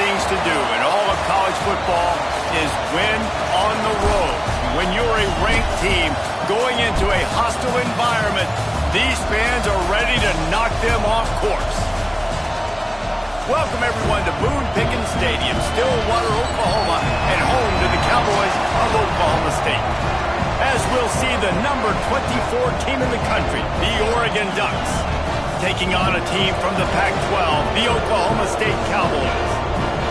things to do in all of college football is win on the road. When you're a ranked team going into a hostile environment, these fans are ready to knock them off course. Welcome, everyone, to Boone Pickens Stadium, Stillwater, Oklahoma, and home to the Cowboys of Oklahoma State. As we'll see the number 24 team in the country, the Oregon Ducks, taking on a team from the Pac-12, the Oklahoma State Cowboys.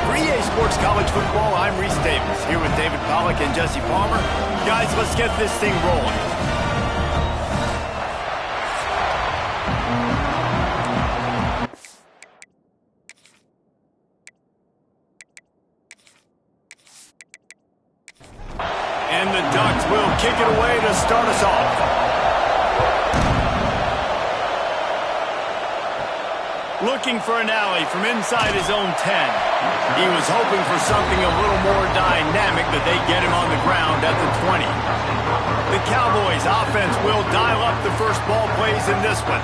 For EA Sports College Football, I'm Reese Davis, here with David Pollack and Jesse Palmer. Guys, let's get this thing rolling. And the Ducks will kick it away to start us off. Looking for an alley from inside his own 10. He was hoping for something a little more dynamic, but they get him on the ground at the 20. The Cowboys offense will dial up the first ball plays in this one.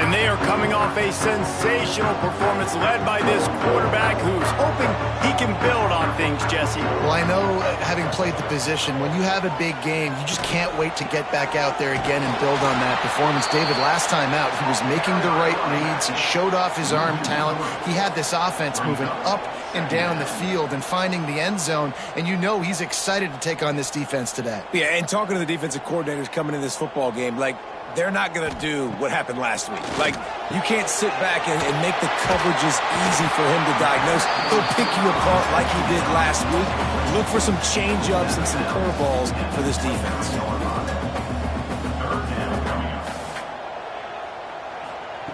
And they are coming off a sensational performance led by this quarterback who's hoping he can build on things, Jesse. Well, I know, having played the position, when you have a big game, you just can't wait to get back out there again and build on that performance. David, last time out, he was making the right reads. He showed off his arm talent. He had this offense moving up and down the field and finding the end zone, and you know he's excited to take on this defense today. Yeah, and talking to the defensive coordinators coming in this football game, like, they're not going to do what happened last week. Like, you can't sit back and make the coverages easy for him to diagnose. He'll pick you apart like he did last week. Look for some change-ups and some curveballs for this defense.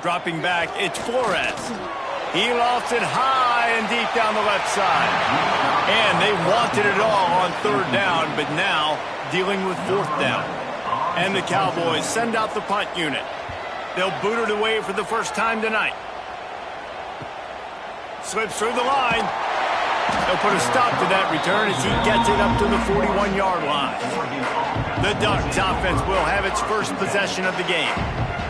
Dropping back, it's Flores. He lofts it high and deep down the left side. And they wanted it all on third down, but now dealing with fourth down. And the Cowboys send out the punt unit. They'll boot it away for the first time tonight. Slips through the line. They'll put a stop to that return as he gets it up to the 41-yard line. The Ducks offense will have its first possession of the game.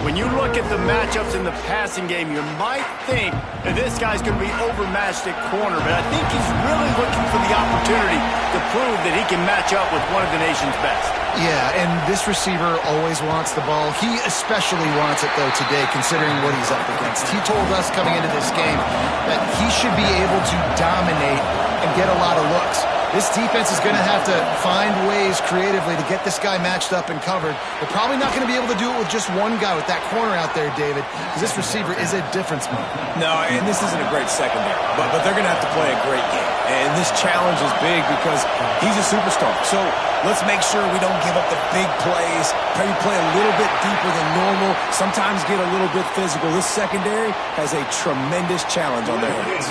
When you look at the matchups in the passing game, you might think that this guy's going to be overmatched at corner, but I think he's really looking for the opportunity to prove that he can match up with one of the nation's best. Yeah, and this receiver always wants the ball. He especially wants it, though, today, considering what he's up against. He told us coming into this game that he should be able to dominate and get a lot of looks. This defense is going to have to find ways creatively to get this guy matched up and covered. They're probably not going to be able to do it with just one guy with that corner out there, David, because this receiver is a difference maker. No, and this isn't a great secondary, but they're going to have to play a great game. And this challenge is big because he's a superstar. So let's make sure we don't give up the big plays. Maybe play a little bit deeper than normal. Sometimes get a little bit physical. This secondary has a tremendous challenge on their hands.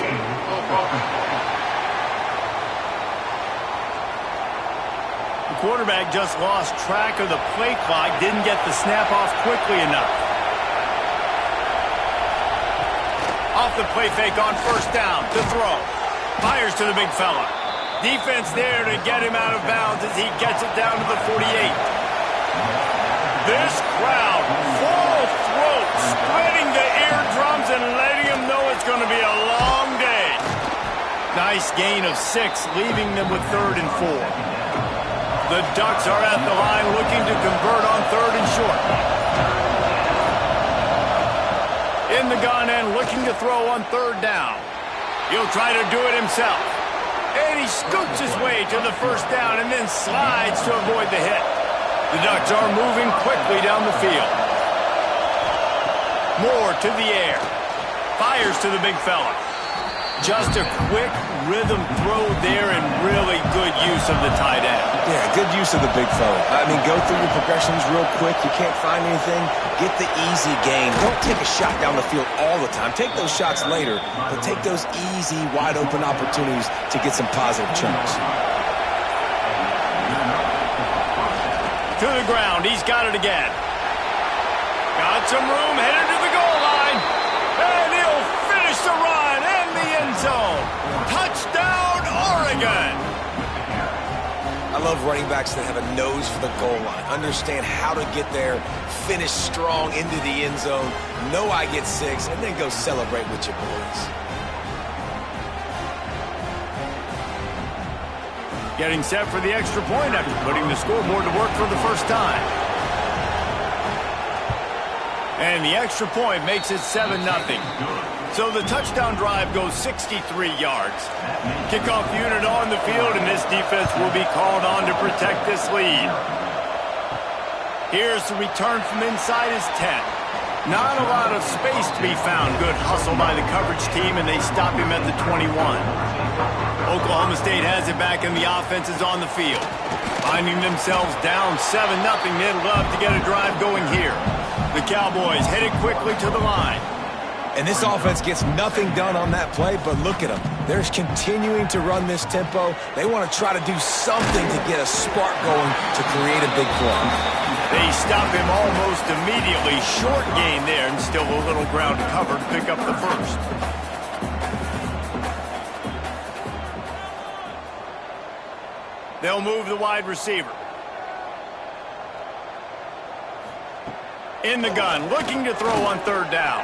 The quarterback just lost track of the play clock, didn't get the snap off quickly enough. Off the play fake on first down to throw. Fires to the big fella. Defense there to get him out of bounds as he gets it down to the 48. This crowd, full throat, spreading the eardrums and letting him know it's going to be a long day. Nice gain of 6, leaving them with 3rd and 4. The Ducks are at the line looking to convert on 3rd and short. In the gun and looking to throw on 3rd down. He'll try to do it himself. And he scoots his way to the first down and then slides to avoid the hit. The Ducks are moving quickly down the field. Moore to the air. Fires to the big fella. Just a quick rhythm throw there and really good use of the tight end. Yeah, good use of the big fella. I mean, go through your progressions real quick. You can't find anything. Get the easy gain. Don't take a shot down the field all the time. Take those shots later, but take those easy, wide-open opportunities to get some positive chunks. To the ground. He's got it again. Got some room, headed to the goal line. And he'll finish the run in the end zone. Touchdown, Oregon. I love running backs that have a nose for the goal line. Understand how to get there, finish strong into the end zone, know I get 6, and then go celebrate with your boys. Getting set for the extra point after putting the scoreboard to work for the first time. And the extra point makes it 7-0. So the touchdown drive goes 63 yards. Kickoff unit on the field, and this defense will be called on to protect this lead. Here's the return from inside his 10. Not a lot of space to be found. Good hustle by the coverage team, and they stop him at the 21. Oklahoma State has it back, and the offense is on the field. Finding themselves down 7-0, they'd love to get a drive going here. The Cowboys headed quickly to the line. And this offense gets nothing done on that play, but look at them. They're continuing to run this tempo. They want to try to do something to get a spark going to create a big play. They stop him almost immediately. Short gain there, and still a little ground to cover to pick up the first. They'll move the wide receiver. In the gun, looking to throw on third down.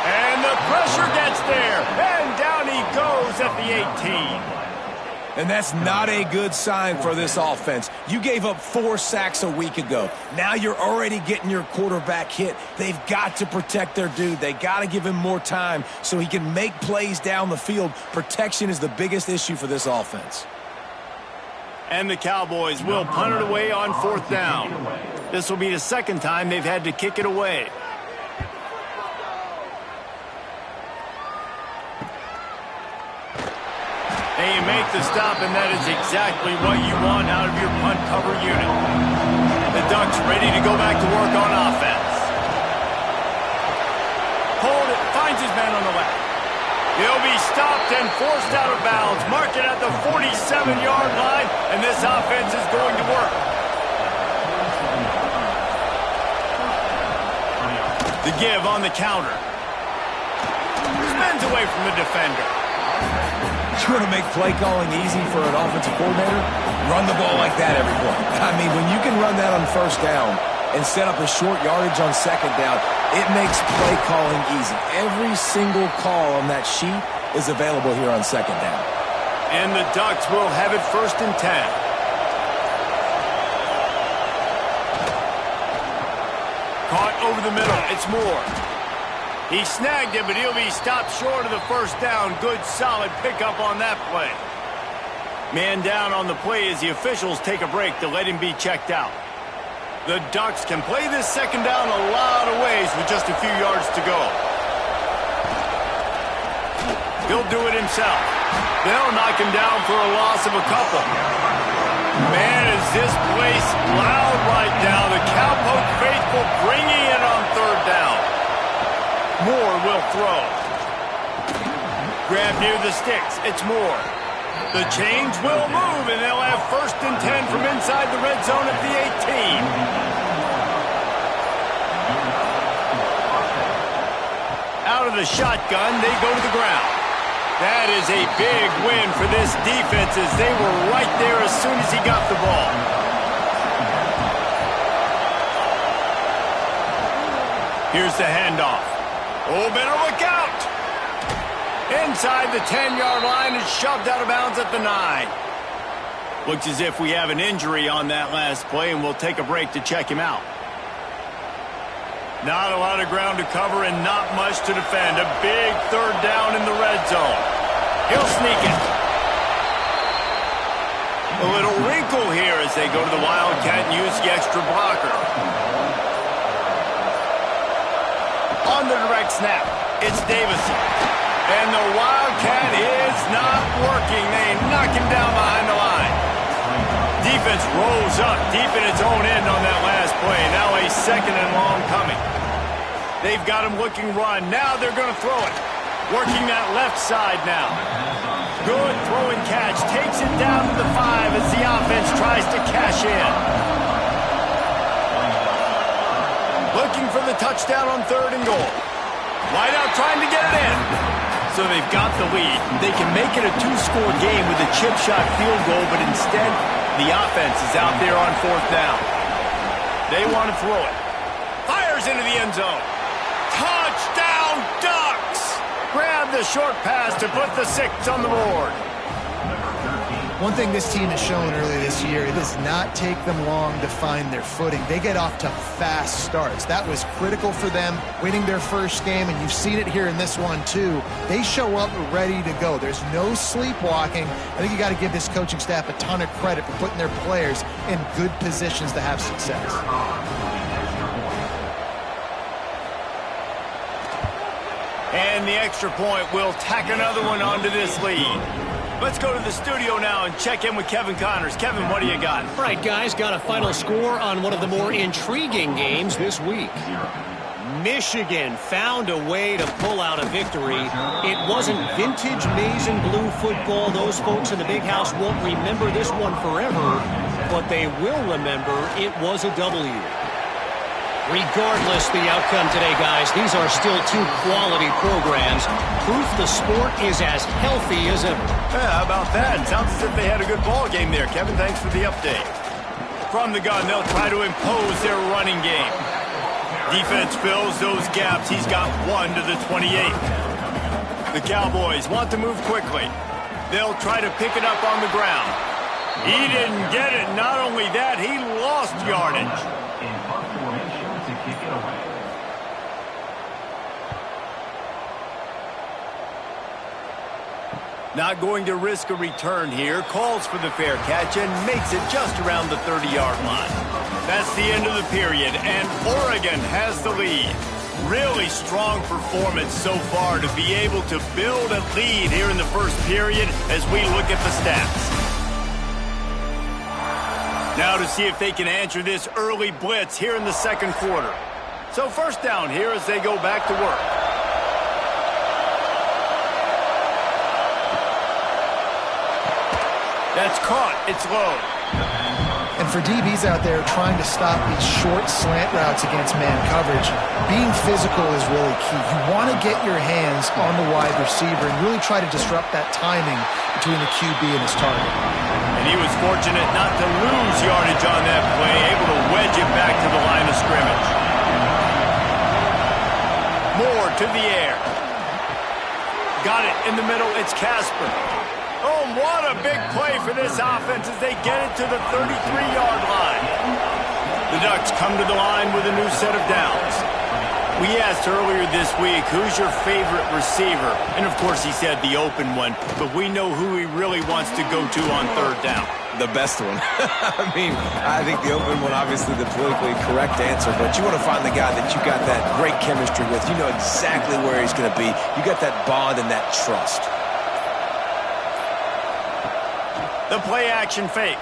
And the pressure gets there, and down he goes at the 18. And that's not a good sign for this offense. You gave up 4 sacks a week ago. Now you're already getting your quarterback hit. They've got to protect their dude. They got to give him more time so he can make plays down the field. Protection is the biggest issue for this offense. And the Cowboys will punt it away on fourth down. This will be the second time they've had to kick it away. And you make the stop, and that is exactly what you want out of your punt cover unit. The Ducks ready to go back to work on offense. Hold it, finds his man on the left. He'll be stopped and forced out of bounds. Mark it at the 47-yard line, and this offense is going to work. The give on the counter. Spins away from the defender. You want to make play calling easy for an offensive coordinator? Run the ball like that every play. I mean, when you can run that on first down and set up a short yardage on second down, it makes play calling easy. Every single call on that sheet is available here on second down. And the Ducks will have it 1st and 10. Caught over the middle. It's Moore. He snagged it, but he'll be stopped short of the first down. Good, solid pickup on that play. Man down on the play as the officials take a break to let him be checked out. The Ducks can play this second down a lot of ways with just a few yards to go. He'll do it himself. They'll knock him down for a loss of a couple. Man, is this place loud right now. The Cowpoke faithful bringing it on third down. Moore will throw. Grab near the sticks. It's Moore. The chains will move, and they'll have 1st and 10 from inside the red zone at the 18. Out of the shotgun, they go to the ground. That is a big win for this defense as they were right there as soon as he got the ball. Here's the handoff. Oh, better look out. Inside the 10-yard line, it's shoved out of bounds at the 9. Looks as if we have an injury on that last play, and we'll take a break to check him out. Not a lot of ground to cover and not much to defend. A big third down in the red zone. He'll sneak it. A little wrinkle here as they go to the Wildcat and use the extra blocker. On the direct snap, it's Davison. And the Wildcat is not working. They knock him down behind the line. Defense rolls up deep in its own end on that last play. Now a 2nd and long coming. They've got him looking run. Now they're going to throw it. Working that left side now. Good throw and catch. Takes it down to the 5 as the offense tries to cash in. Looking for the touchdown on 3rd and goal. Wide out trying to get it in. So they've got the lead. They can make it a 2-score game with a chip shot field goal, but instead, the offense is out there on 4th down. They want to throw it. Fires into the end zone. Touchdown, Ducks! Grab the short pass to put the 6 on the board. One thing this team has shown early this year, it does not take them long to find their footing. They get off to fast starts. That was critical for them, winning their first game, and you've seen it here in this one too. They show up ready to go. There's no sleepwalking. I think you got to give this coaching staff a ton of credit for putting their players in good positions to have success. And the extra point will tack another one onto this lead. Let's go to the studio now and check in with Kevin Connors. Kevin, what do you got? All right, guys, got a final score on one of the more intriguing games this week. Michigan found a way to pull out a victory. It wasn't vintage maize and blue football. Those folks in the big house won't remember this one forever, but they will remember it was a W. Regardless the outcome today, guys, these are still two quality programs. Proof the sport is as healthy as ever. Yeah, how about that? Sounds as if they had a good ball game there. Kevin, thanks for the update. From the gun, they'll try to impose their running game. Defense fills those gaps. He's got one to the 28. The Cowboys want to move quickly. They'll try to pick it up on the ground. He didn't get it. Not only that, he lost yardage. Not going to risk a return here. Calls for the fair catch and makes it just around the 30-yard line. That's the end of the period, and Oregon has the lead. Really strong performance so far to be able to build a lead here in the first period as we look at the stats. Now to see if they can answer this early blitz here in the second quarter. So first down here as they go back to work. That's caught. It's low. And for DBs out there trying to stop these short slant routes against man coverage, being physical is really key. You want to get your hands on the wide receiver and really try to disrupt that timing between the QB and his target. And he was fortunate not to lose yardage on that play, able to wedge it back to the line of scrimmage. Moore to the air. Got it in the middle. It's Casper. Oh, what a big play for this offense as they get it to the 33-yard line. The Ducks come to the line with a new set of downs. We asked earlier this week, who's your favorite receiver? And, of course, he said the open one, but we know who he really wants to go to on third down. The best one. I mean, I think the open one, obviously the politically correct answer, but you want to find the guy that you got that great chemistry with. You know exactly where he's going to be. You got that bond and that trust. The play-action fake.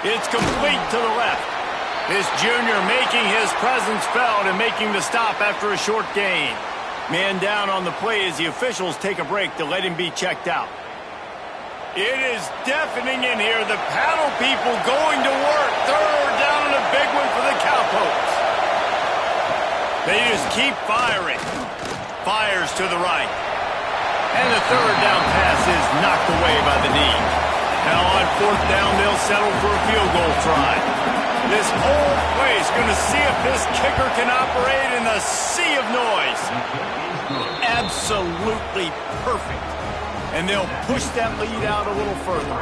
It's complete to the left. This junior making his presence felt and making the stop after a short gain. Man down on the play as the officials take a break to let him be checked out. It is deafening in here. The paddle people going to work. Third down and a big one for the Cowpokes. They just keep firing. Fires to the right. And the third down pass is knocked away by the knee. Now on fourth down, they'll settle for a field goal try. This whole place going to see if this kicker can operate in a sea of noise. Absolutely perfect. And they'll push that lead out a little further.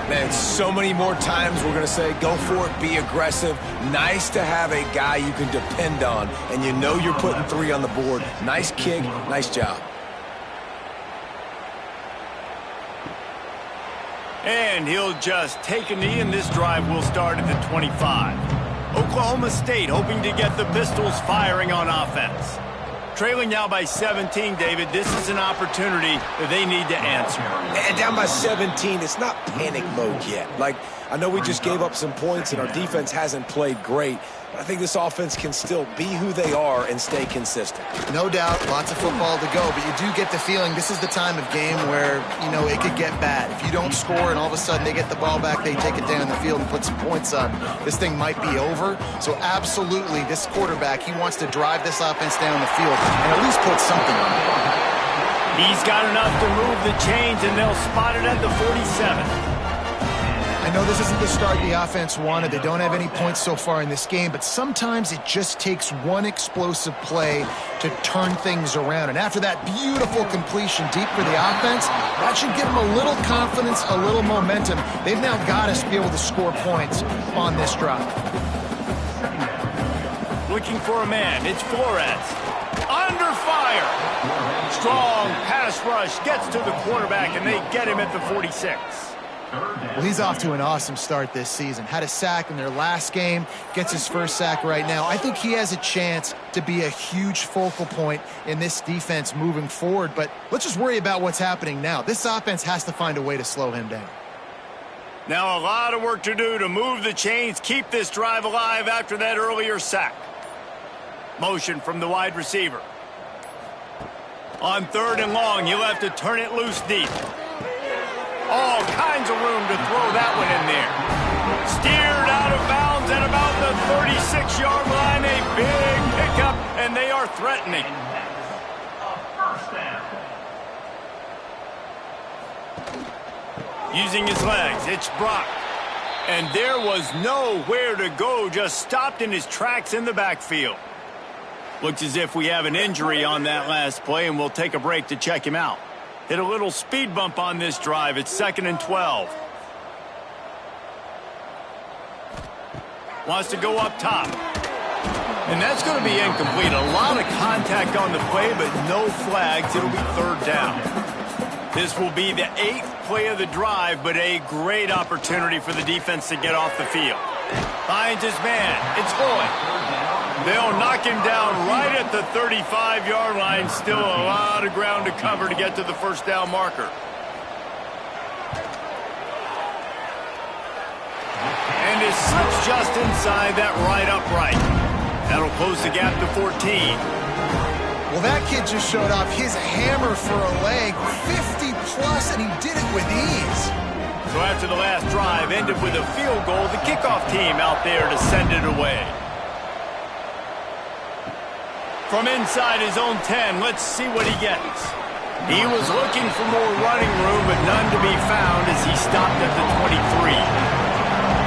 Man, so many more times we're going to say, go for it, be aggressive. Nice to have a guy you can depend on, and you know you're putting 3 on the board. Nice kick, nice job. And he'll just take a knee, and this drive will start at the 25. Oklahoma State hoping to get the Pistols firing on offense. Trailing now by 17, David, this is an opportunity that they need to answer. And down by 17, it's not panic mode yet. Like, I know we just gave up some points and our defense hasn't played great, but I think this offense can still be who they are and stay consistent. No doubt, lots of football to go, but you do get the feeling this is the time of game where, you know, it could get bad. If you don't score and all of a sudden they get the ball back, they take it down the field and put some points up, this thing might be over. So absolutely, this quarterback, he wants to drive this offense down the field and at least put something on it. He's got enough to move the chains, and they'll spot it at the 47. I know this isn't the start the offense wanted. They don't have any points so far in this game, but sometimes it just takes one explosive play to turn things around. And after that beautiful completion deep for the offense, that should give them a little confidence, a little momentum. They've now got us to be able to score points on this drive. Looking for a man. It's Flores. Under fire. Strong pass rush gets to the quarterback, and they get him at the 46. Well, he's off to an awesome start this season. Had a sack in their last game, gets his first sack right now. I think he has a chance to be a huge focal point in this defense moving forward, but let's just worry about what's happening now. This offense has to find a way to slow him down. Now a lot of work to do to move the chains, keep this drive alive after that earlier sack. Motion from the wide receiver. On 3rd and long, he'll have to turn it loose deep. All kinds of room to throw that one in there. Steered out of bounds at about the 36-yard line. A big pickup, and they are threatening. Using his legs, it's Brock. And there was nowhere to go, just stopped in his tracks in the backfield. Looks as if we have an injury on that last play, and we'll take a break to check him out. Hit a little speed bump on this drive. It's 2nd and 12. Wants to go up top. And that's going to be incomplete. A lot of contact on the play, but no flags. It'll be 3rd down. This will be the 8th play of the drive, but a great opportunity for the defense to get off the field. Finds his man. It's Hoy. They'll knock him down right at the 35-yard line. Still a lot of ground to cover to get to the 1st down marker. And it slips just inside that right upright. That'll close the gap to 14. Well, that kid just showed off his hammer for a leg, 50-plus, and he did it with ease. So after the last drive ended with a field goal, the kickoff team out there to send it away. From inside his own 10, let's see what he gets. He was looking for more running room, but none to be found as he stopped at the 23.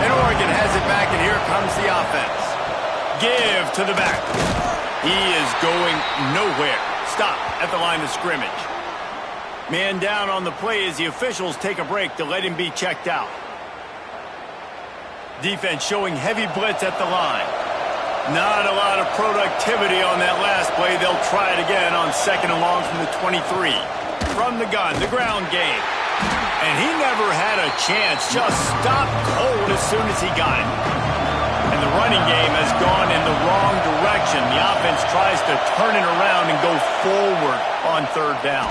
And Oregon has it back, and here comes the offense. Give to the back. He is going nowhere. Stop at the line of scrimmage. Man down on the play as the officials take a break to let him be checked out. Defense showing heavy blitz at the line. Not a lot of productivity on that last play. They'll try it again on 2nd and long from the 23. From the gun, the ground game. And he never had a chance. Just stopped cold as soon as he got it. And the running game has gone in the wrong direction. The offense tries to turn it around and go forward on 3rd down.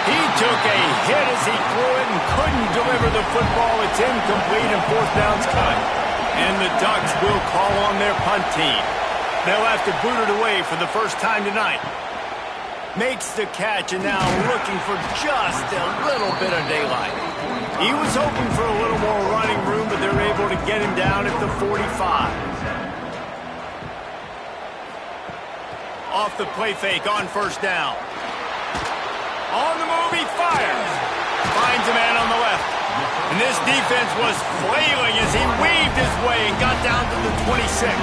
He took a hit as he threw it and couldn't deliver the football. It's incomplete and 4th down's cut. And the Ducks will call on their punt team. They'll have to boot it away for the first time tonight. Makes the catch and now looking for just a little bit of daylight. He was hoping for a little more running room, but they're able to get him down at the 45. Off the play fake on 1st down. On the move, he fires. Finds a man on the left. And this defense was flailing as he weaved his way and got down to the 26.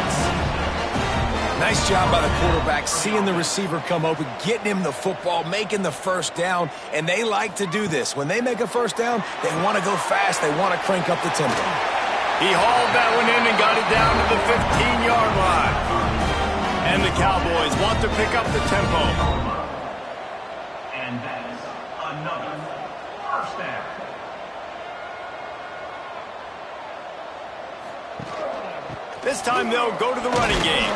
Nice job by the quarterback, seeing the receiver come open, getting him the football, making the 1st down, and they like to do this. When they make a 1st down, they want to go fast, they want to crank up the tempo. He hauled that one in and got it down to the 15-yard line. And the Cowboys want to pick up the tempo. And that is another 1st down. This time they'll go to the running game.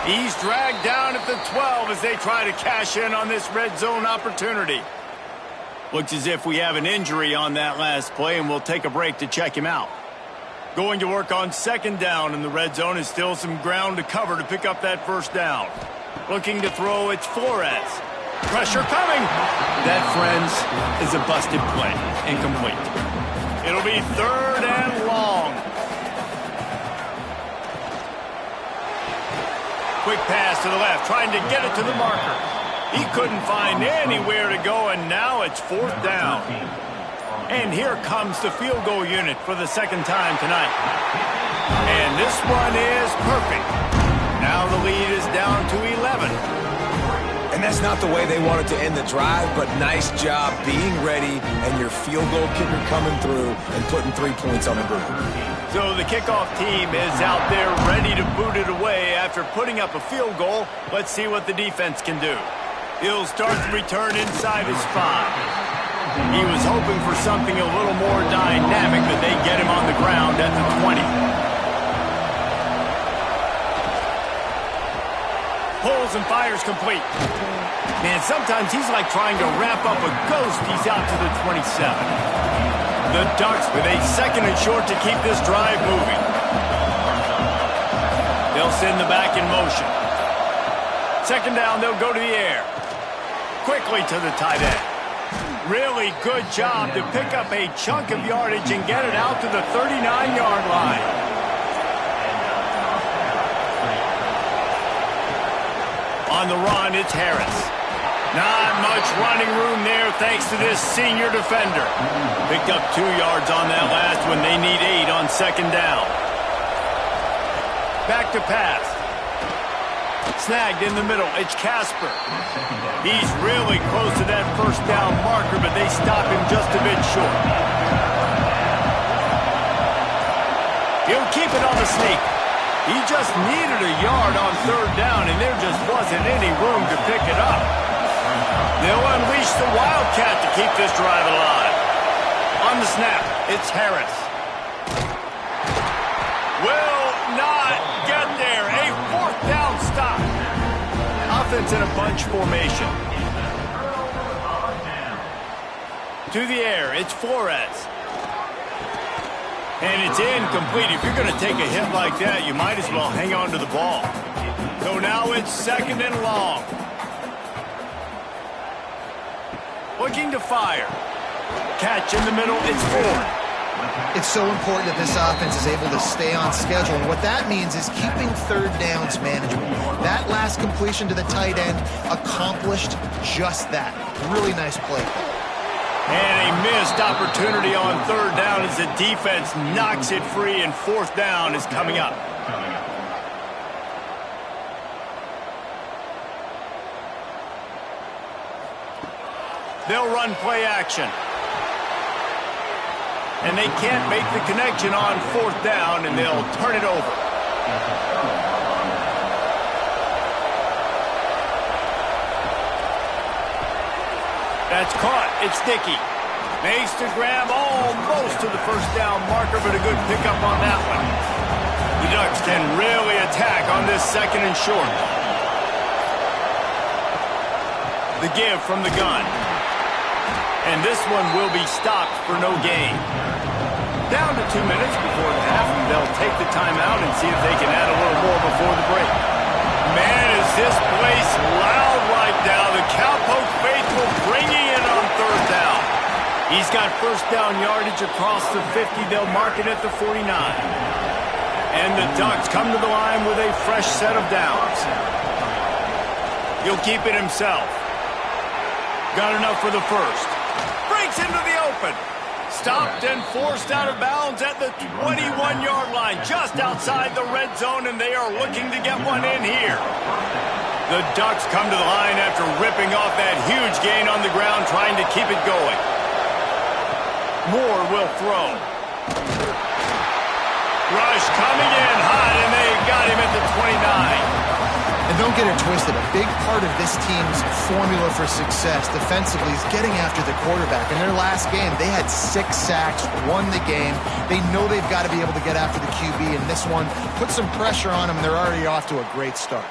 He's dragged down at the 12 as they try to cash in on this red zone opportunity. Looks as if we have an injury on that last play, and we'll take a break to check him out. Going to work on 2nd down in the red zone is still some ground to cover to pick up that 1st down. Looking to throw, it's Flores. Pressure coming. That, friends, is a busted play. Incomplete. It'll be 3rd and long. Quick pass to the left, trying to get it to the marker. He couldn't find anywhere to go, and now it's 4th down. And here comes the field goal unit for the second time tonight. And this one is perfect. Now the lead is down to 11. And that's not the way they wanted to end the drive, but nice job being ready and your field goal kicker coming through and putting 3 points on the board. So the kickoff team is out there ready to boot it away after putting up a field goal. Let's see what the defense can do. He'll start the return inside his 5. He was hoping for something a little more dynamic, but they get him on the ground at the 20. Pulls and fires complete. Man, sometimes he's like trying to wrap up a ghost. He's out to the 27. The Ducks with a second and short to keep this drive moving. They'll send the back in motion. Second down, they'll go to the air. Quickly to the tight end. Really good job to pick up a chunk of yardage and get it out to the 39-yard line. On the run, it's Harris. Not much running room there thanks to this senior defender. Picked up 2 yards on that last one. They need 8 on second down. Back to pass. Snagged in the middle. It's Casper. He's really close to that first down marker, but they stop him just a bit short. He'll keep it on the sneak. He just needed a yard on third down, and there just wasn't any room to pick it up. They'll unleash the Wildcat to keep this drive alive. On the snap, it's Harris. Will not get there. A fourth down stop. Offense in a bunch formation. To the air, it's Flores. And it's incomplete. If you're going to take a hit like that, you might as well hang on to the ball. So now it's second and long. Looking to fire. Catch in the middle, it's Ford. It's so important that this offense is able to stay on schedule. And what that means is keeping third downs manageable. That last completion to the tight end accomplished just that. Really nice play. And a missed opportunity on third down as the defense knocks it free, and fourth down is coming up. They'll run play action. And they can't make the connection on fourth down, and they'll turn it over. That's caught. It's Dickey. Makes the grab almost to the first down marker, but a good pickup on that one. The Ducks can really attack on this second and short. The give from the gun. And this one will be stopped for no gain. Down to 2 minutes before the half, and they'll take the timeout and see if they can add a little more before the break. Man, is this place loud right now. The Cowpoke faithful bringing it on third down. He's got first down yardage across the 50. They'll mark it at the 49. And the Ducks come to the line with a fresh set of downs. He'll keep it himself. Got enough for the first. Breaks into the open. Stopped and forced out of bounds at the 21-yard line, just outside the red zone, and they are looking to get one in here. The Ducks come to the line after ripping off that huge gain on the ground, trying to keep it going. Moore will throw. Rush coming in hot, and they got him at the 29. And don't get it twisted. A big part of this team's formula for success defensively is getting after the quarterback. In their last game, they had 6 sacks, won the game. They know they've got to be able to get after the QB, and this one put some pressure on them. They're already off to a great start.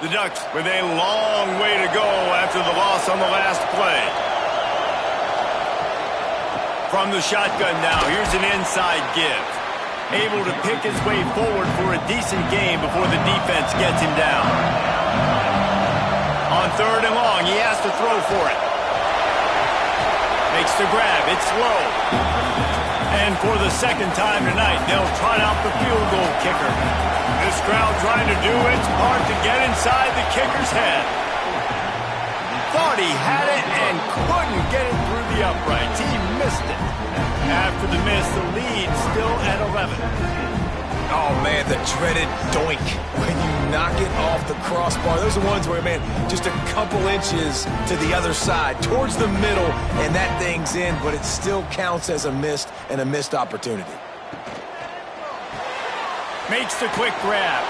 The Ducks with a long way to go after the loss on the last play. From the shotgun now, here's an inside give. Able to pick his way forward for a decent game before the defense gets him down. On third and long, he has to throw for it. Makes the grab. It's low. And for the second time tonight, they'll trot out the field goal kicker. This crowd trying to do its part to get inside the kicker's head. Thought he had it and couldn't and you get it through the uprights. He missed it. After the miss, the lead still at 11. Oh, man, the dreaded doink when you knock it off the crossbar. Those are ones where, man, just a couple inches to the other side, towards the middle, and that thing's in, but it still counts as a missed opportunity. Makes the quick grab.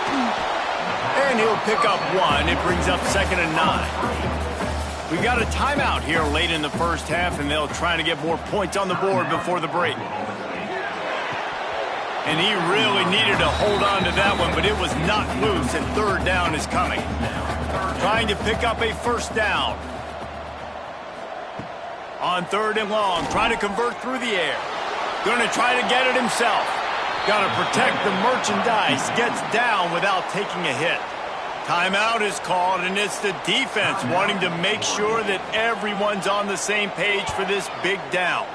And he'll pick up one. It brings up 2nd and 9. We got a timeout here late in the first half, and they'll try to get more points on the board before the break. And he really needed to hold on to that one, but it was knocked loose, and 3rd down is coming. Trying to pick up a 1st down. On 3rd and long, trying to convert through the air. Going to try to get it himself. Got to protect the merchandise. Gets down without taking a hit. Timeout is called, and it's the defense wanting to make sure that everyone's on the same page for this big down.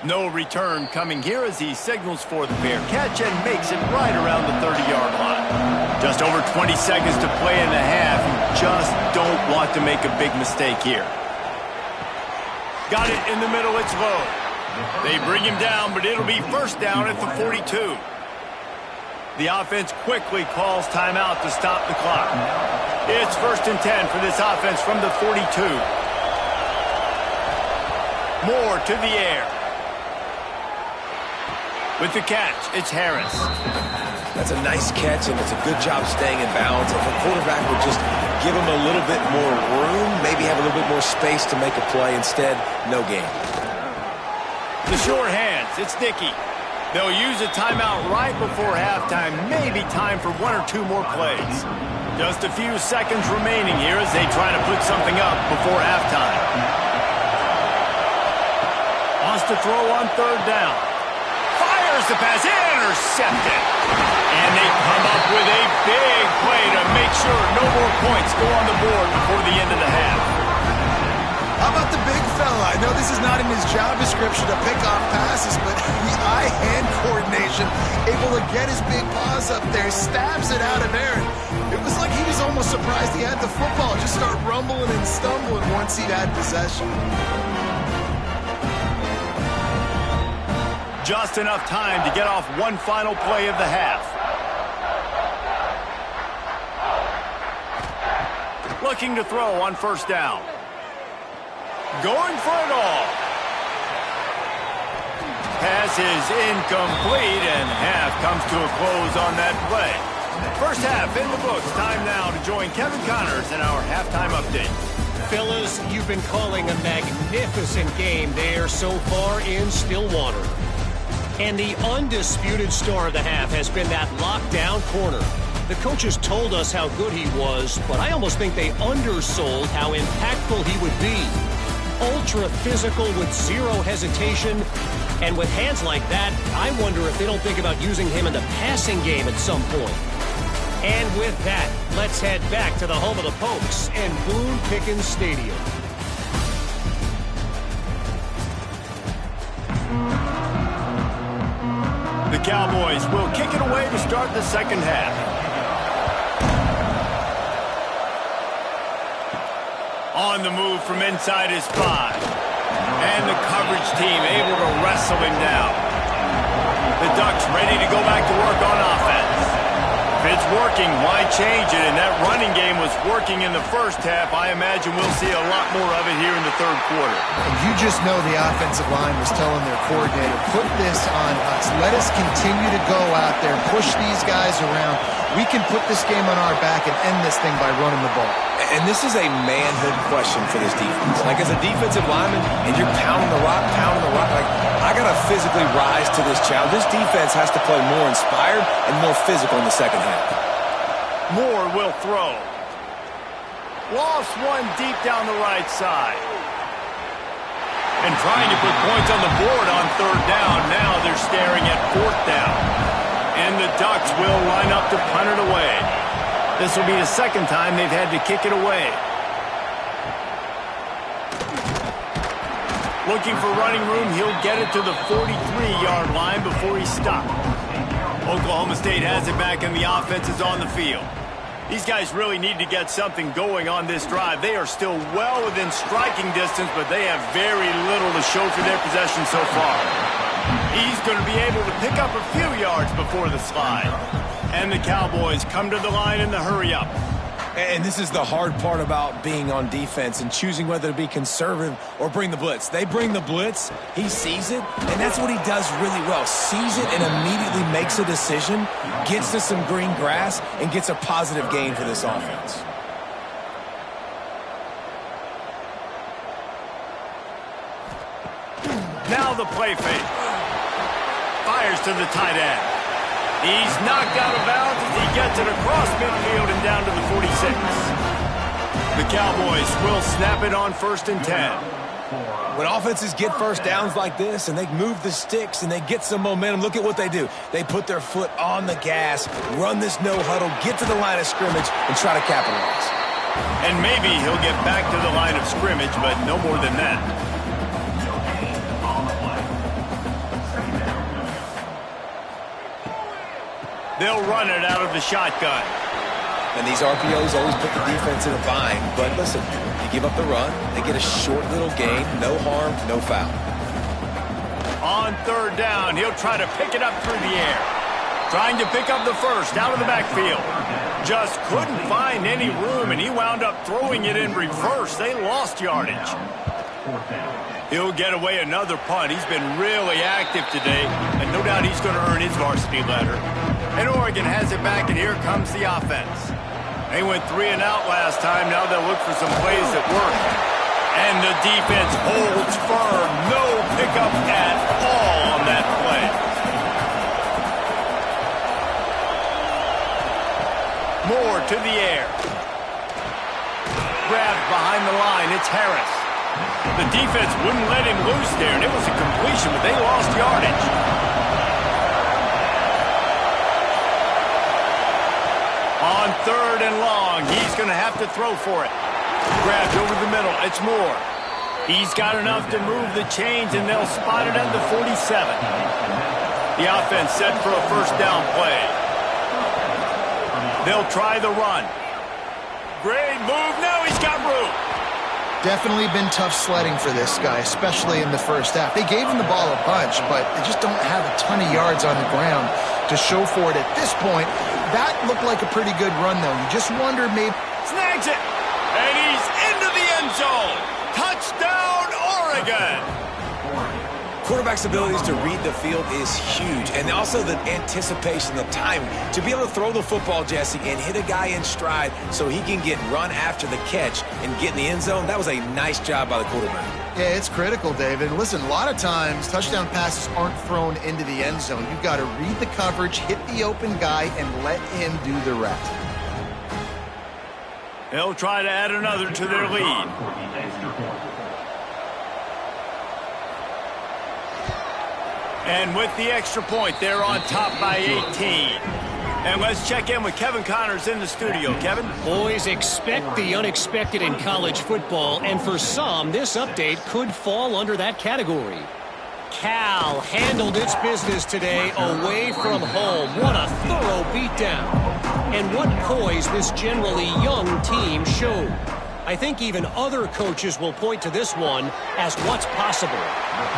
No return coming here as he signals for the fair catch and makes it right around the 30-yard line. Just over 20 seconds to play in the half. You just don't want to make a big mistake here. Got it in the middle. It's low. They bring him down, but it'll be 1st down at the 42. The offense quickly calls timeout to stop the clock. It's 1st and 10 for this offense from the 42. Moore to the air. With the catch, it's Harris. That's a nice catch, and it's a good job staying in bounds. If a quarterback would just give him a little bit more room, maybe have a little bit more space to make a play. Instead, no gain. The short hands, it's Dickey. They'll use a timeout right before halftime. Maybe time for 1 or 2 more plays. Just a few seconds remaining here as they try to put something up before halftime. Wants to throw on 3rd down. Fires the pass, intercepted. And they come up with a big play to make sure no more points go on the board before the end of the half. How about the big fella? I know this is not in his job description to pick off passes, but the eye-hand coordination, able to get his big paws up there, stabs it out of Aaron. It was like he was almost surprised he had the football. Just start rumbling and stumbling once he'd had possession. Just enough time to get off one final play of the half. Looking to throw on 1st down. Going for it all. Pass is incomplete, and half comes to a close on that play. First half in the books. Time now to join Kevin Connors in our halftime update. Fellas, you've been calling a magnificent game there so far in Stillwater. And the undisputed star of the half has been that lockdown corner. The coaches told us how good he was, but I almost think they undersold how impactful he would be. Ultra physical with zero hesitation. And with hands like that, I wonder if they don't think about using him in the passing game at some point. And with that, let's head back to the home of the Pokes and Boone Pickens Stadium. The Cowboys will kick it away to start the second half. On the move from inside his 5. And the coverage team able to wrestle him down. The Ducks ready to go back to work on offense. If it's working, why change it? And that running game was working in the first half. I imagine we'll see a lot more of it here in the third quarter. And you just know the offensive line was telling their coordinator, put this on us. Let us continue to go out there, push these guys around. We can put this game on our back and end this thing by running the ball. And this is a manhood question for this defense. Like, as a defensive lineman, and you're pounding the rock, like, I got to physically rise to this challenge. This defense has to play more inspired and more physical in the second half. Moore will throw. Lost one deep down the right side. And trying to put points on the board on 3rd down. Now they're staring at 4th down. And the Ducks will line up to punt it away. This will be the second time they've had to kick it away. Looking for running room, he'll get it to the 43-yard line before he's stopped. Oklahoma State has it back and the offense is on the field. These guys really need to get something going on this drive. They are still well within striking distance, but they have very little to show for their possession so far. He's going to be able to pick up a few yards before the slide. And the Cowboys come to the line in the hurry-up. And this is the hard part about being on defense and choosing whether to be conservative or bring the blitz. They bring the blitz, he sees it, and that's what he does really well. Sees it and immediately makes a decision, gets to some green grass, and gets a positive gain for this offense. Now the play fake. Fires to the tight end. He's knocked out of bounds as he gets it across midfield and down to the 46. The Cowboys will snap it on 1st and 10. When offenses get first downs like this and they move the sticks and they get some momentum, look at what they do. They put their foot on the gas, run this no huddle, get to the line of scrimmage, and try to capitalize. And maybe he'll get back to the line of scrimmage, but no more than that. They'll run it out of the shotgun. And these RPOs always put the defense in a bind. But listen, you give up the run, they get a short little gain, no harm, no foul. On 3rd down, he'll try to pick it up through the air. Trying to pick up the first out of the backfield. Just couldn't find any room, and he wound up throwing it in reverse. They lost yardage. He'll get away another punt. He's been really active today, and no doubt he's going to earn his varsity letter. And Oregon has it back, and here comes the offense. They went 3 and out last time. Now they'll look for some plays that work. And the defense holds firm. No pickup at all on that play. Moore to the air. Grabbed behind the line. It's Harris. The defense wouldn't let him loose there, and it was a completion, but they lost yardage. On 3rd and long, he's going to have to throw for it. Grabbed over the middle. It's Moore. He's got enough to move the chains, and they'll spot it at the 47. The offense set for a 1st down play. They'll try the run. Great move. Now he's got room. Definitely been tough sledding for this guy, especially in the first half. They gave him the ball a bunch, but they just don't have a ton of yards on the ground to show for it at this point. That looked like a pretty good run, though. You just wonder maybe... Snags it! And he's into the end zone! Touchdown, Oregon! Quarterback's abilities to read the field is huge, and also the anticipation, the timing. To be able to throw the football, Jesse, and hit a guy in stride so he can get run after the catch and get in the end zone, that was a nice job by the quarterback. Yeah, it's critical, David. Listen, a lot of times touchdown passes aren't thrown into the end zone. You've got to read the coverage, hit the open guy, and let him do the rest. They'll try to add another to their lead. And with the extra point, they're on top by 18. And let's check in with Kevin Connors in the studio. Kevin? Boys, expect the unexpected in college football, and for some, this update could fall under that category. Cal handled its business today away from home. What a thorough beatdown. And what poise this generally young team showed. I think even other coaches will point to this one as what's possible.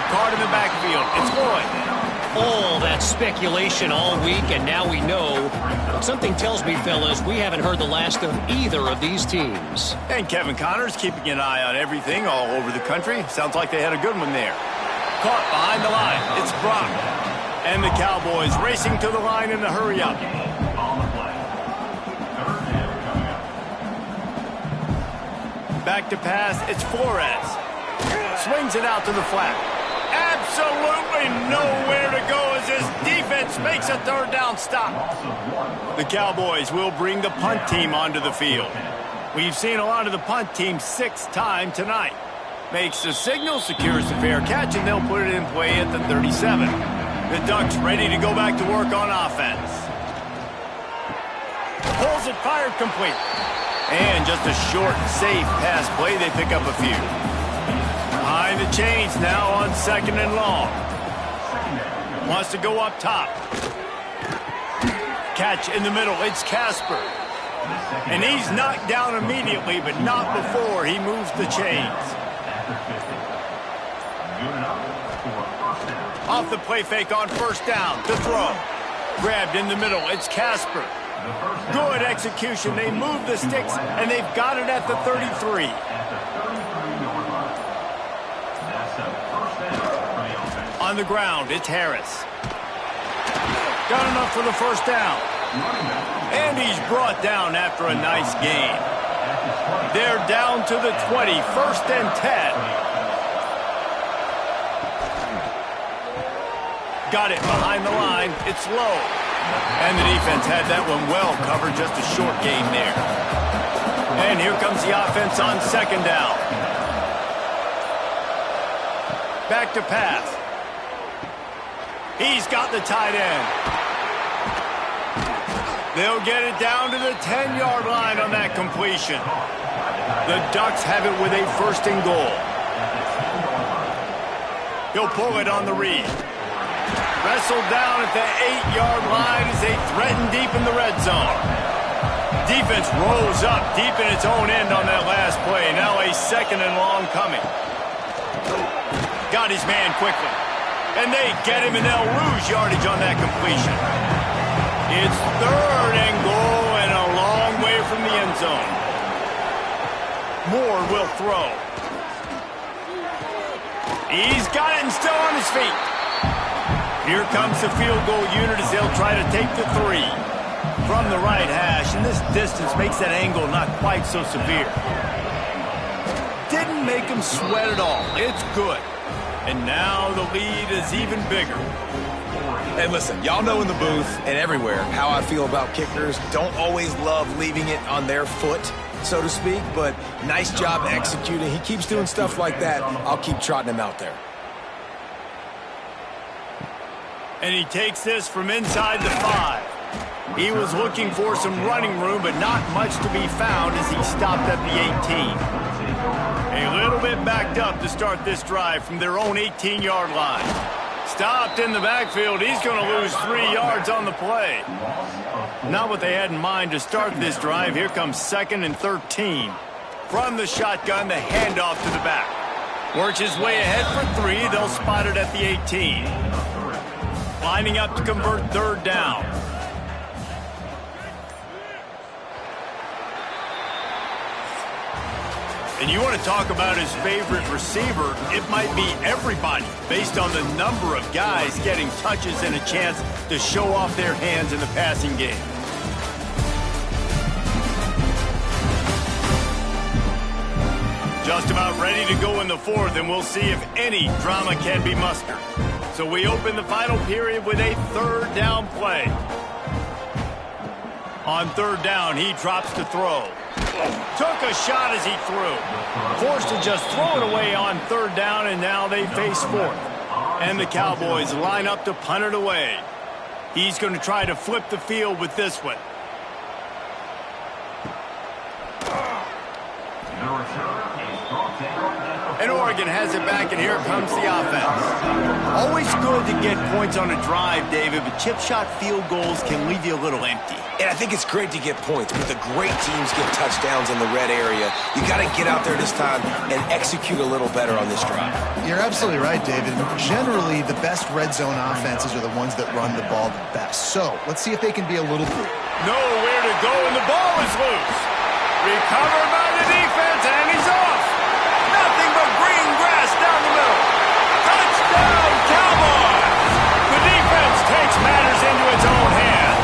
Card in the backfield. It's Lloyd. All that speculation all week, and now we know. But something tells me, fellas, we haven't heard the last of either of these teams. And Kevin Connors keeping an eye on everything all over the country. Sounds like they had a good one there. Caught behind the line. It's Brock. And the Cowboys racing to the line in the hurry-up. Back to pass. It's Flores. Swings it out to the flat. Absolutely nowhere to go as his defense makes a 3rd down stop. The Cowboys will bring the punt team onto the field. We've seen a lot of the punt team 6th time tonight. Makes the signal, secures the fair catch, and they'll put it in play at the 37. The Ducks ready to go back to work on offense. Pulls it, fired complete. And just a short, safe pass play. They pick up a few. Behind the chains now on 2nd and long. Wants to go up top. Catch in the middle. It's Casper. And he's knocked down immediately, but not before he moves the chains. Off the play fake on first down to throw. Grabbed in the middle. It's Casper. Good execution. They move the sticks, and they've got it at the 33. On the ground, it's Harris. Got enough for the first down. And he's brought down after a nice gain. They're down to the 20, 1st and 10. Got it behind the line. It's low. And the defense had that one well covered, just a short gain there. And here comes the offense on 2nd down. Back to pass. He's got the tight end. They'll get it down to the 10-yard line on that completion. The Ducks have it with a 1st and goal. He'll pull it on the read. Wrestled down at the 8-yard line as they threaten deep in the red zone. Defense rolls up deep in its own end on that last play. Now a 2nd and long coming. Got his man quickly. And they get him, and they'll lose yardage on that completion. It's 3rd and goal and a long way from the end zone. Moore will throw. He's got it and still on his feet. Here comes the field goal unit as they'll try to take the 3. From the right hash, and this distance makes that angle not quite so severe. Didn't make him sweat at all. It's good. And now the lead is even bigger. And listen, y'all know in the booth and everywhere how I feel about kickers. Don't always love leaving it on their foot, so to speak, but nice job executing. He keeps doing stuff like that. I'll keep trotting him out there. And he takes this from inside the 5. He was looking for some running room, but not much to be found as he stopped at the 18. A little bit backed up to start this drive from their own 18-yard line. Stopped in the backfield. He's going to lose 3 yards on the play. Not what they had in mind to start this drive. Here comes 2nd and 13. From the shotgun, the handoff to the back. Works his way ahead for 3. They'll spot it at the 18. Lining up to convert 3rd down. And you want to talk about his favorite receiver, it might be everybody, based on the number of guys getting touches and a chance to show off their hands in the passing game. Just about ready to go in the 4th, and we'll see if any drama can be mustered. So we open the final period with a 3rd down play. On 3rd down, he drops to throw. Took a shot as he threw. Forced to just throw it away on 3rd down, and now they face 4th. And the Cowboys line up to punt it away. He's going to try to flip the field with this one. And Oregon has it back, and here comes the offense. Always good to get points on a drive, David, but chip shot field goals can leave you a little empty. And I think it's great to get points, but the great teams get touchdowns in the red area. You got to get out there this time and execute a little better on this drive. You're absolutely right, David. Generally, the best red zone offenses are the ones that run the ball the best. So let's see if they can be a little bit. Nowhere to go, and the ball is loose. Recovered by the defense, and he's off. Nothing but green grass down the middle. Touchdown, Cowboys! The defense takes matters into its own hands.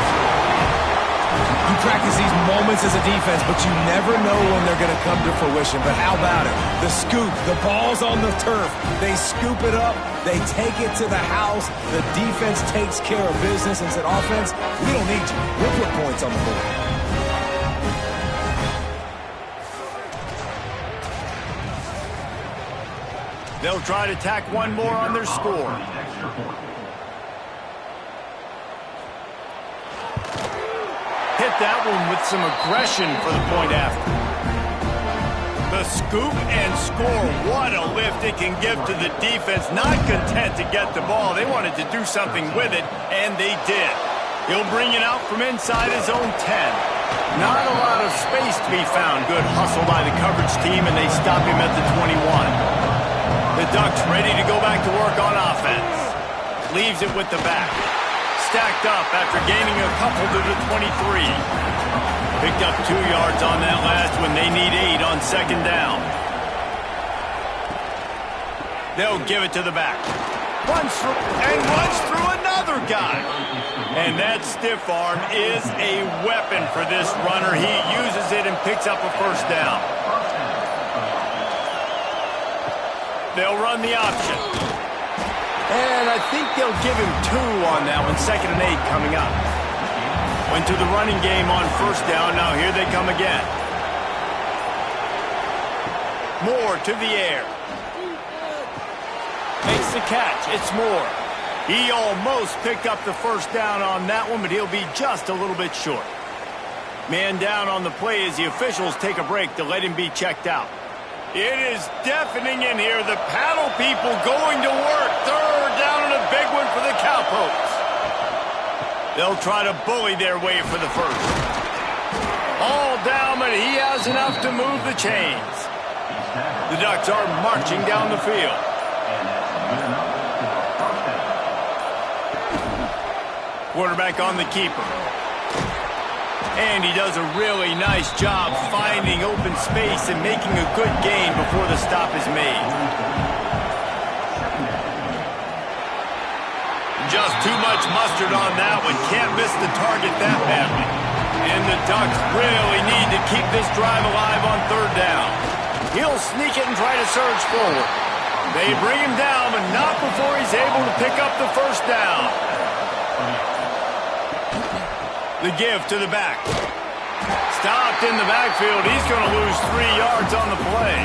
You practice these moments as a defense, but you never know when they're going to come to fruition. But how about it? The scoop, the ball's on the turf. They scoop it up. They take it to the house. The defense takes care of business and said, offense, we don't need you. We'll put points on the board. They'll try to tack one more on their score. Hit that one with some aggression for the point after. The scoop and score. What a lift it can give to the defense. Not content to get the ball. They wanted to do something with it, and they did. He'll bring it out from inside his own 10. Not a lot of space to be found. Good hustle by the coverage team, and they stop him at the 21. The Ducks ready to go back to work on offense. Leaves it with the back. Stacked up after gaining a couple to the 23. Picked up 2 yards on that last one. They need 8 on second down. They'll give it to the back. Runs through another guy. And that stiff arm is a weapon for this runner. He uses it and picks up a first down. They'll run the option. And I think they'll give him 2 on that one. 2nd and 8 coming up. Went to the running game on first down. Now here they come again. Moore to the air. Makes the catch. It's Moore. He almost picked up the first down on that one, but he'll be just a little bit short. Man down on the play as the officials take a break to let him be checked out. It is deafening in here. The paddle people going to work. 3rd down and a big one for the Cowpokes. They'll try to bully their way for the first. All down, but he has enough to move the chains. The Ducks are marching down the field. Quarterback on the keeper. And he does a really nice job finding open space and making a good gain before the stop is made. Just too much mustard on that one. Can't miss the target that badly. And the Ducks really need to keep this drive alive on 3rd down. He'll sneak it and try to surge forward. They bring him down, but not before he's able to pick up the first down. The give to the back. Stopped in the backfield. He's going to lose 3 yards on the play.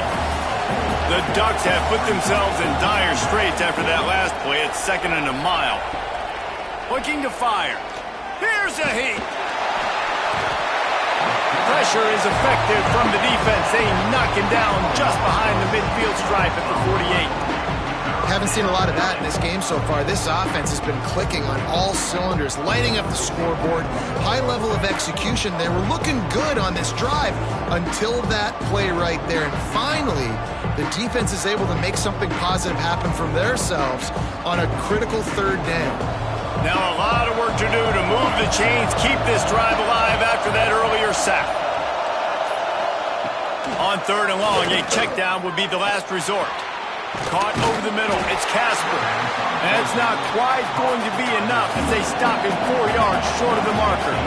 The Ducks have put themselves in dire straits after that last play. It's 2nd and a mile. Looking to fire. Here's a heat. Pressure is effective from the defense. They knock him down just behind the midfield stripe at the 48. Haven't seen a lot of that in this game so far. This offense has been clicking on all cylinders, lighting up the scoreboard, high level of execution. They were looking good on this drive until that play right there. And finally, the defense is able to make something positive happen from themselves on a critical 3rd down. Now a lot of work to do to move the chains, keep this drive alive after that earlier sack. On 3rd and long, a check down would be the last resort. Caught over the middle. It's Casper. That's not quite going to be enough as they stop him 4 yards short of the marker.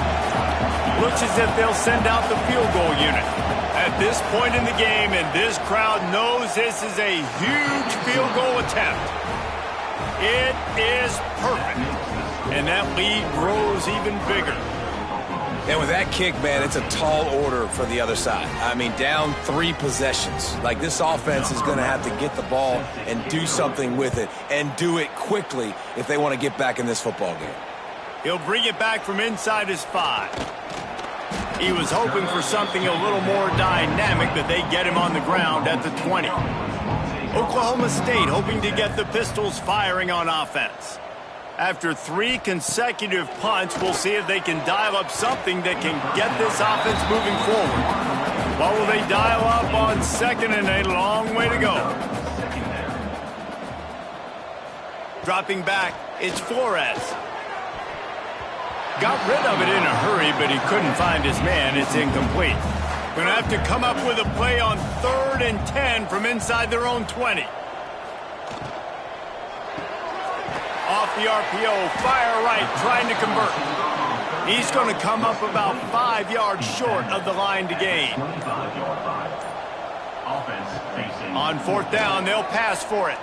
Looks as if they'll send out the field goal unit. At this point in the game, and this crowd knows this is a huge field goal attempt. It is perfect. And that lead grows even bigger. And with that kick, man, it's a tall order for the other side. I mean, down 3 possessions. Like, this offense is going to have to get the ball and do something with it, and do it quickly if they want to get back in this football game. He'll bring it back from inside his 5. He was hoping for something a little more dynamic, but they get him on the ground at the 20. Oklahoma State hoping to get the Pistols firing on offense. After 3 consecutive punts, we'll see if they can dial up something that can get this offense moving forward. What will they dial up on 2nd and a long way to go? Dropping back, it's Flores. Got rid of it in a hurry, but he couldn't find his man. It's incomplete. Going to have to come up with a play on 3rd and 10 from inside their own 20. Off the RPO, fire right, trying to convert. He's going to come up about 5 yards short of the line to gain. On 4th down, they'll pass for it.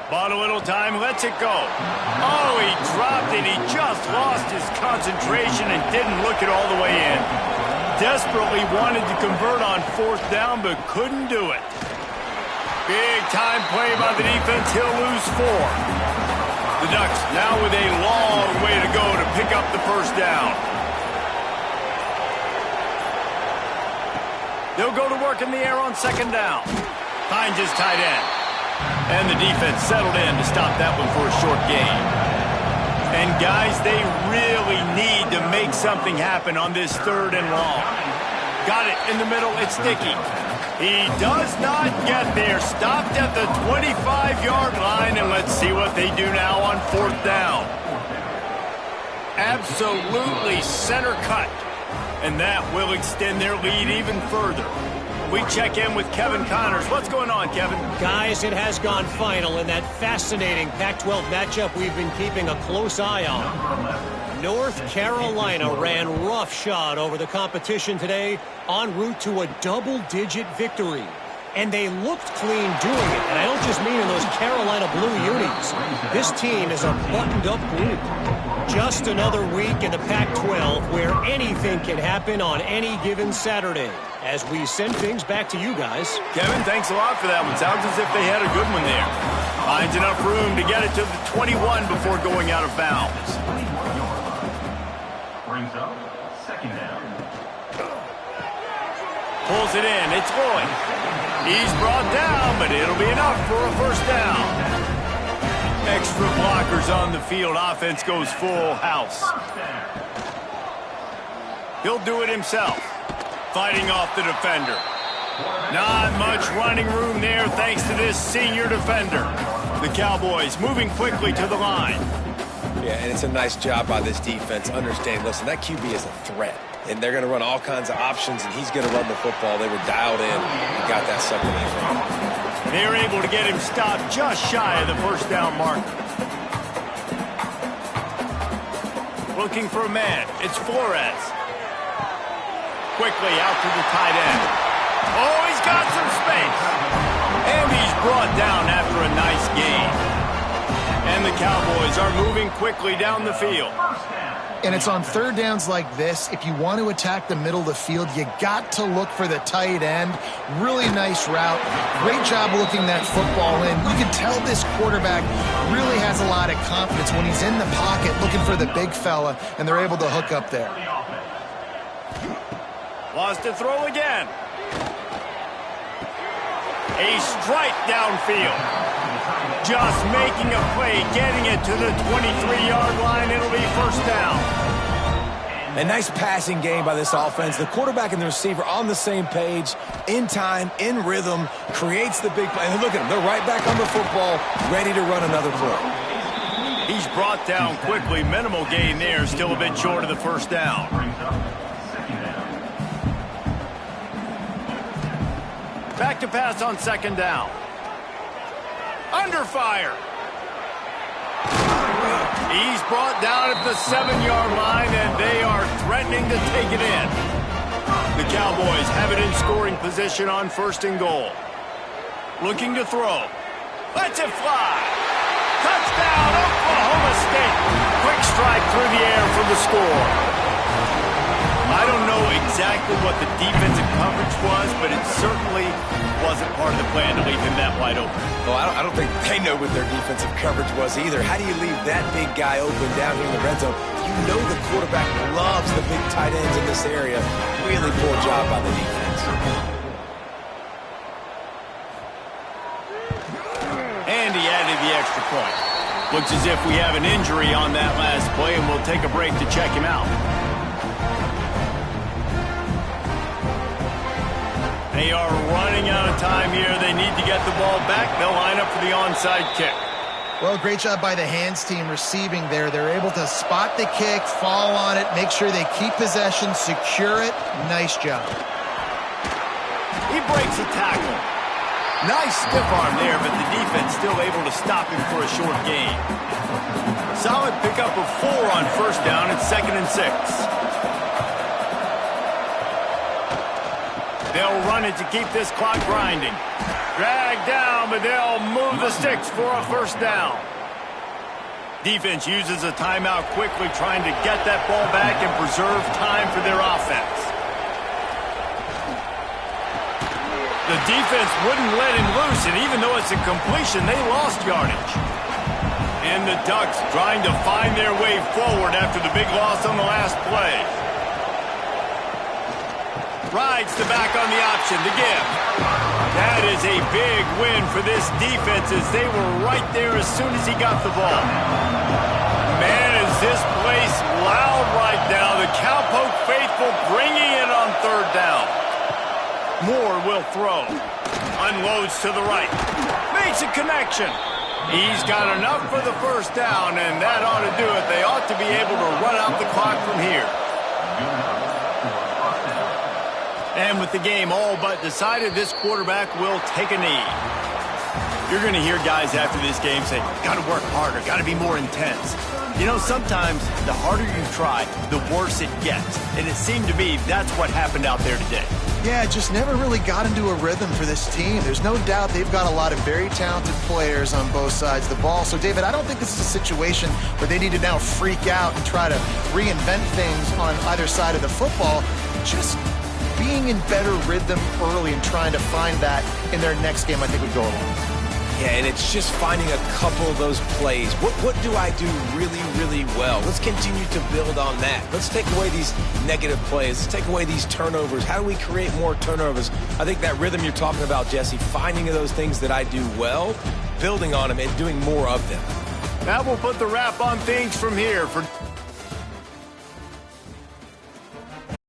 Bought a little time, lets it go. Oh, he dropped it. He just lost his concentration and didn't look it all the way in. Desperately wanted to convert on 4th down, but couldn't do it. Big time play by the defense. He'll lose 4. The Ducks now with a long way to go to pick up the first down. They'll go to work in the air on 2nd down. Finds his tight end. And the defense settled in to stop that one for a short gain. And guys, they really need to make something happen on this 3rd and long. Got it in the middle, it's sticky. He does not get there. Stopped at the 25-yard line, and let's see what they do now on 4th down. Absolutely center cut. And that will extend their lead even further. We check in with Kevin Connors. What's going on, Kevin? Guys, it has gone final in that fascinating Pac-12 matchup we've been keeping a close eye on. North Carolina ran roughshod over the competition today en route to a double-digit victory. And they looked clean doing it. And I don't just mean in those Carolina blue unis. This team is a buttoned-up group. Just another week in the Pac-12 where anything can happen on any given Saturday. As we send things back to you guys. Kevin, thanks a lot for that one. Sounds as if they had a good one there. Finds enough room to get it to the 21 before going out of bounds. Brings up 2nd down. Pulls it in. It's Lloyd. He's brought down, but it'll be enough for a 1st down. Extra blockers on the field. Offense goes full house. He'll do it himself. Fighting off the defender. Not much running room there thanks to this senior defender. The Cowboys moving quickly to the line. Yeah, and it's a nice job by this defense. Understand, listen, that QB is a threat. And they're going to run all kinds of options, and he's going to run the football. They were dialed in and got that 2nd down. They're able to get him stopped just shy of the 1st down marker. Looking for a man. It's Flores. Quickly out to the tight end. Oh, he's got some space. And he's brought down after a nice gain. And the Cowboys are moving quickly down the field. And it's on 3rd downs like this. If you want to attack the middle of the field, you got to look for the tight end. Really nice route. Great job looking that football in. You can tell this quarterback really has a lot of confidence when he's in the pocket looking for the big fella, and they're able to hook up there. Wants to throw again. A strike downfield. Just making a play, getting it to the 23-yard line. It'll be 1st down. A nice passing game by this offense. The quarterback and the receiver on the same page, in time, in rhythm, creates the big play. And look at them. They're right back on the football, ready to run another play. He's brought down quickly. Minimal gain there. Still a bit short of the 1st down. Back to pass on 2nd down. Under fire. He's brought down at the 7-yard line, and they are threatening to take it in. The Cowboys have it in scoring position on 1st and goal. Looking to throw. Lets it fly. Touchdown, Oklahoma State. Quick strike through the air for the score. I don't know exactly what the defensive coverage was, but it certainly wasn't part of the plan to leave him that wide open. Well, I don't think they know what their defensive coverage was either. How do you leave that big guy open down here in the red zone? You know the quarterback loves the big tight ends in this area. Really poor job by the defense. And he added the extra point. Looks as if we have an injury on that last play, and we'll take a break to check him out. They are running out of time here. They need to get the ball back. They'll line up for the onside kick. Well, great job by the hands team receiving there. They're able to spot the kick, fall on it, make sure they keep possession, secure it. Nice job. He breaks a tackle. Nice stiff arm there, but the defense still able to stop him for a short gain. Solid pickup of 4 on 1st down. It's 2nd and 6. They'll run it to keep this clock grinding. Dragged down, but they'll move the sticks for a 1st down. Defense uses a timeout quickly, trying to get that ball back and preserve time for their offense. The defense wouldn't let him loose, and even though it's a completion, they lost yardage. And the Ducks trying to find their way forward after the big loss on the last play. Rides the back on the option to give. That is a big win for this defense as they were right there as soon as he got the ball. Man is this place loud right now. The Cowpoke faithful bringing it on third down. Moore will throw. Unloads to the right. Makes a connection. He's got enough for the first down, and that ought to do it. They ought to be able to run out the clock from here. And with the game all but decided, this quarterback will take a knee. You're going to hear guys after this game say, got to work harder, got to be more intense. You know, sometimes the harder you try, the worse it gets. And it seemed to me that's what happened out there today. Yeah, just never really got into a rhythm for this team. There's no doubt they've got a lot of very talented players on both sides of the ball. So, David, I don't think this is a situation where they need to now freak out and try to reinvent things on either side of the football. Just being in better rhythm early and trying to find that in their next game, I think, would go a long way. Yeah, and it's just finding a couple of those plays. What do I do really, really well? Let's continue to build on that. Let's take away these negative plays. Let's take away these turnovers. How do we create more turnovers? I think that rhythm you're talking about, Jesse, finding those things that I do well, building on them, and doing more of them. That will put the wrap on things from here. For